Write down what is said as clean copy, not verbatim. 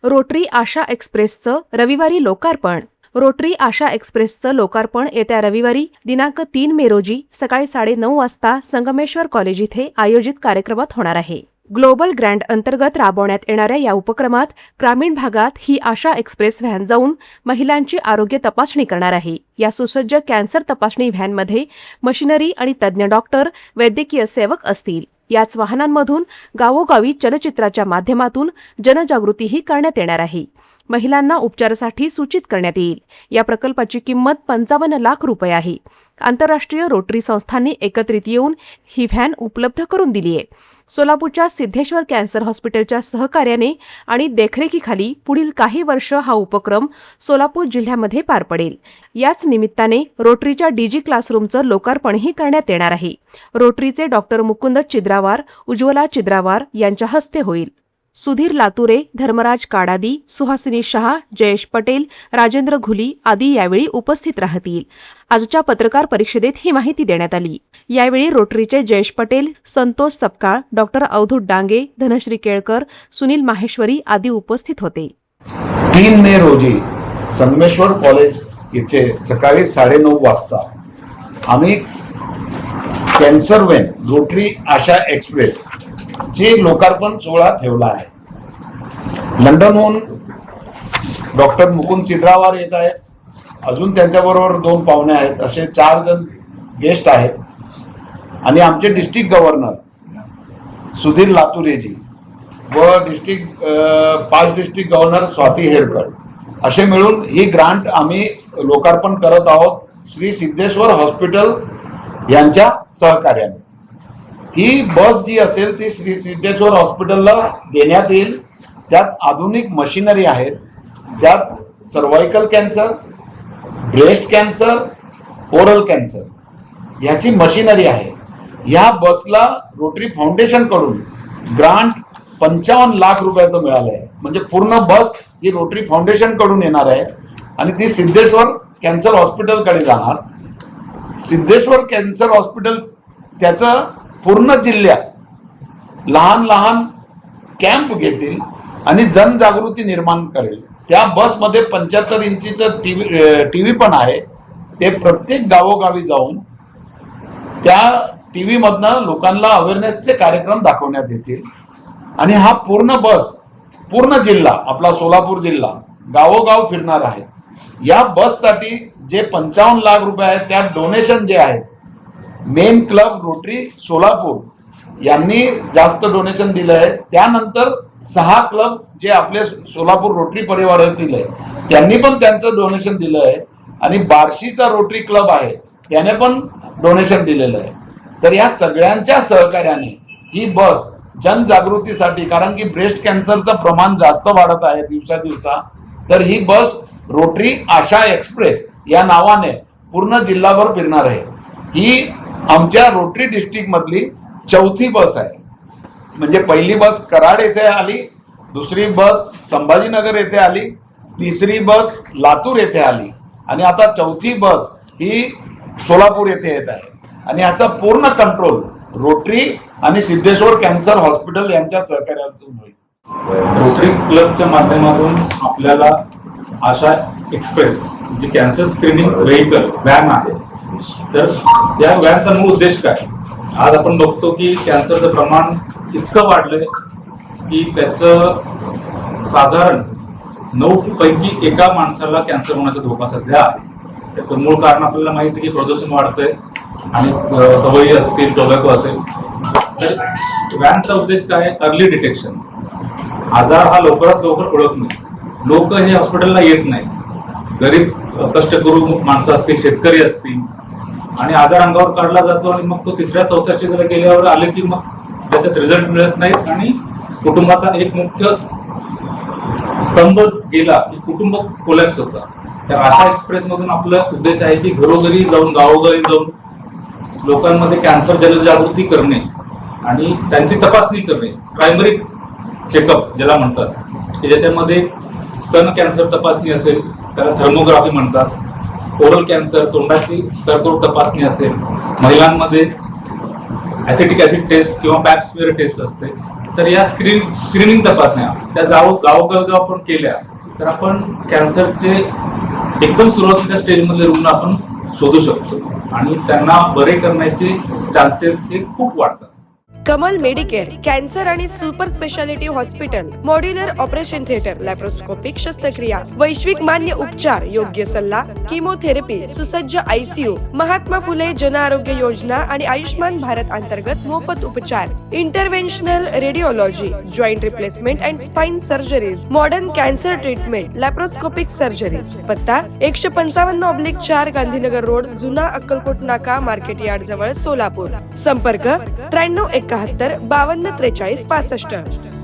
Rotary आशा एक्सप्रेसचं रविवारी लोकार्पण. रोटरी आशा एक्सप्रेसचं लोकार्पण येत्या रविवारी दिनांक 3 मे रोजी सकाळी 9:30 वाजता संगमेश्वर कॉलेज इथे आयोजित कार्यक्रमात होणार आहे. ग्लोबल ग्रँड अंतर्गत राबवण्यात येणाऱ्या या उपक्रमात ग्रामीण भागात ही आशा एक्सप्रेस व्हॅन जाऊन महिलांची आरोग्य तपासणी करणार आहे. या सुसज्ज कॅन्सर तपासणी व्हॅनमध्ये मशिनरी आणि तज्ज्ञ डॉक्टर, वैद्यकीय सेवक असतील. याच वाहनांमधून गावोगावी चलचित्राच्या माध्यमातून जनजागृतीही करण्यात येणार आहे. महिलांना उपचारासाठी सूचित करण्यात येईल. या प्रकल्पाची किंमत 55 लाख रुपये आहे. आंतरराष्ट्रीय रोटरी संस्थांनी एकत्रित येऊन ही व्हॅन उपलब्ध करून दिली आहे. सोलापूरच्या सिद्धेश्वर कॅन्सर हॉस्पिटलच्या सहकार्याने आणि देखरेखीखाली पुढील काही वर्ष हा उपक्रम सोलापूर जिल्ह्यामध्ये पार पडेल. याच निमित्ताने रोटरीच्या डीजी क्लासरूमचं लोकार्पणही करण्यात येणार आहे. रोटरीचे डॉक्टर मुकुंद चिद्रावार, उज्ज्वला चिद्रावार यांच्या हस्ते होईल. सुधीर लातुरे, धर्मराज काडादी, सुहासिनी शहा, जयेश पटेल, राजेंद्र घुली आदी यावेळी उपस्थित राहतील. आजच्या पत्रकार परिषदेत ही माहिती देण्यात आली. यावेळी रोटरीचे जयेश पटेल, संतोष सपकाळ, डॉक्टर अवधूत डांगे, धनश्री केळकर, सुनील माहेश्वरी आदी उपस्थित होते. 3 मे रोजी संगमेश्वर कॉलेज इथे सकाळी 9:30 वाजता आम्ही कॅन्सर व्हॅन रोटरी आशा एक्सप्रेस चे लोकार्पण सोहळा ठेवला आहे. लंडनहून डॉक्टर मुकुंद चिद्रावार येत आहेत. अजून त्यांच्याबरोबर 2 पाहुणे आहेत. असे 4 जण गेस्ट आहेत. आणि आमचे डिस्ट्रिक्ट गव्हर्नर सुधीर लातुरेजी व 5 डिस्ट्रिक्ट गव्हर्नर स्वाती हेरकर असे मिळून ही ग्रांट आम्ही लोकार्पण करत आहोत श्री सिद्धेश्वर हॉस्पिटल यांच्या सहकार्याने. ही बस जी असेल ती श्री सिद्धेश्वर हॉस्पिटलला देण्यात येईल. त्यात आधुनिक मशिनरी आहेत. त्यात cervical cancer, breast cancer, oral cancer ह्याची मशिनरी आहे. ह्या बसला रोटरी फाउंडेशन कडून ग्रांट 55 लाख रुपयाचं मिळालं आहे. म्हणजे पूर्ण बस ही रोटरी फाउंडेशन कडून येणार आहे आणि ती सिद्धेश्वर कॅन्सर हॉस्पिटलकडे जाणार. सिद्धेश्वर कॅन्सर हॉस्पिटल त्याचं पूर्ण जिल्ह्यात लहान लहान कॅम्प घेतील आणि जनजागृती निर्माण करेल. त्या बसमध्ये 75 इंचीचं टीव्ही पण आहे. ते प्रत्येक गावोगावी जाऊन त्या टीव्ही मधनं लोकांना अवेअरनेसचे कार्यक्रम दाखवण्यात येतील. आणि हा पूर्ण बस पूर्ण जिल्हा आपला सोलापूर जिल्हा गावोगाव फिरणार आहे. या बससाठी जे 55 लाख रुपये आहेत त्यात डोनेशन जे आहेत मेन क्लब रोटरी सोलापूर यांनी जास्त डोनेशन दिलं आहे. त्यानंतर 6 क्लब जे आपले सोलापूर रोटरी परिवारातील आहे त्यांनी पण त्यांचं डोनेशन दिलं आहे. आणि बार्शीचा रोटरी क्लब आहे त्याने पण डोनेशन दिलेलं आहे. तर या सगळ्यांच्या सहकार्याने ही बस जनजागृतीसाठी, कारण की ब्रेस्ट कॅन्सरचं प्रमाण जास्त वाढत आहे दिवसादिवसा, तर ही बस रोटरी आशा एक्सप्रेस या नावाने पूर्ण जिल्हाभर फिरणार आहे. ही आमच्या रोटरी डिस्ट्रिक्ट मधली 4थी बस आहे. म्हणजे पहिली बस कराड येथे आली, दुसरी बस संभाजीनगर येथे आली, तिसरी बस लातूर येथे आली आणि आता 4थी बस ही सोलापूर येथे येत आहे. आणि याचा पूर्ण कंट्रोल रोटरी आणि सिद्धेश्वर कॅन्सर हॉस्पिटल यांच्या सहकार्यातून होईल. रोटरी क्लबच्या माध्यमातून आपल्याला आशा एक्सप्रेस जी कॅन्सर स्क्रीनिंग व्हेकल व्हॅन आहे, तर या व्हॅनचा मूळ उद्देश काय? आज आपण बघतो की कॅन्सरचं प्रमाण इतकं वाढलंय की त्याचं साधारण 9 पैकी एका माणसाला कॅन्सर होण्याचा धोका सध्या आहे. त्याचं मूळ कारण आपल्याला माहिती आहे की प्रदूषण वाढतंय आणि सवयी असतील, टोबॅको असेल. तर व्हॅनचा उद्देश काय? Early detection. आजार हा लवकरात लवकर ओळख नाही. लोक हे हॉस्पिटलला येत नाही. गरीब कष्टकरू माणसं असतील, शेतकरी असतील, आणि आजार अंगावर काढला जातो आणि मग तो 3ऱ्या-4थ्या स्टेजला गेल्यावर आले की मग त्याच्यात रिझल्ट मिळत नाहीत आणि कुटुंबाचा एक मुख्य स्तंभ गेला की कुटुंब कोलॅप्स होतं. तर आशा एक्सप्रेस मधून आपला उद्देश आहे की घरोघरी जाऊन, गावोगावी जाऊन लोकांमध्ये कॅन्सर जनजागृती करणे आणि त्यांची तपासणी करणे. प्रायमरी चेकअप ज्याला म्हणतात, की ज्याच्यामध्ये स्तन कॅन्सर तपासणी असेल त्याला थर्मोग्राफी म्हणतात, ओरल कॅन्सर तोंडाची कर्करोग तपासणी असेल, महिलांमध्ये ऍसिटिक ऍसिड टेस्ट किंवा पॅप स्मिअर टेस्ट असते, तर या स्क्रीनिंग तपासण्या त्या गावोगाव जेव्हा आपण केल्या तर आपण कॅन्सरचे एकदम सुरुवातीच्या स्टेजमधले रुग्ण आपण शोधू शकतो आणि त्यांना बरे करण्याचे चान्सेस हे खूप वाढतात. कमल मेडिकेअर कॅन्सर आणि super speciality hospital, modular operation theatre, laparoscopic शस्त्रक्रिया, वैश्विक मान्य उपचार, योग्य सल्ला, किमोथेरपी, सुसज्ज ICU, महात्मा फुले जन आरोग्य योजना आणि आयुष्मान भारत अंतर्गत मोफत उपचार, interventional radiology, joint replacement and spine surgeries, modern cancer treatment, laparoscopic surgeries. पत्ता 155/4 गांधीनगर रोड, जुना अक्कलकोट नाका, मार्केट यार्ड जवळ, सोलापूर. संपर्क 93 71 52 43 65.